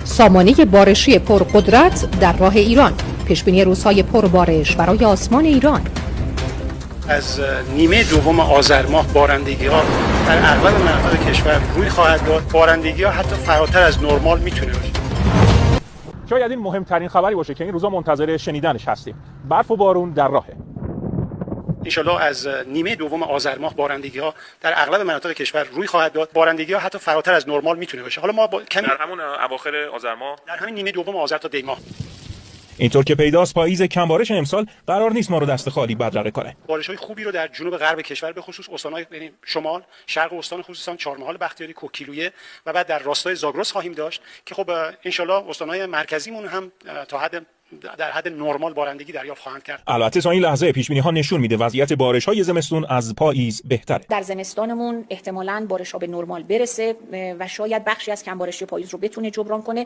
سامانه بارشی پرقدرت در راه ایران. پیشبینی روزهای پربارش برای آسمان ایران. از نیمه دوم آذر ماه بارندگی‌ها در اغلب مناطق کشور روی خواهد داد. بارندگی‌ها حتی فراتر از نرمال میتونه باشه. شاید این مهمترین خبری باشه که این روزا منتظر شنیدنش هستیم. برف و بارون در راهه. انشالله از نیمه دوم آذر ماه بارندگی‌ها در اغلب مناطق کشور روی خواهد داد. بارندگی‌ها حتی فراتر از نرمال میتونه باشه. حالا ما کمی در همون اواخر آذر ماه، در همین نیمه دوم آذر تا دی ماه. اینطور که پیداست پاییز کمبارش امسال قرار نیست ما رو دست خالی بدرقه کنه. بارش‌های خوبی رو در جنوب غرب کشور به خصوص استان‌های شمال، شرق استان خصوصا چهارمحال، بختیاری، کوکیلویه و بعد در راستای زاگرس خواهیم داشت که خب انشالله استان‌های مرکزیمون هم در حد نرمال بارندگی دریافت خواهند کرد. البته تا این لحظه پیش‌بینی‌ها نشون میده وضعیت بارش‌های زمستون از پاییز بهتره. در زمستانمون احتمالاً بارش‌ها به نرمال برسه و شاید بخشی از کمبارشی پاییز رو بتونه جبران کنه.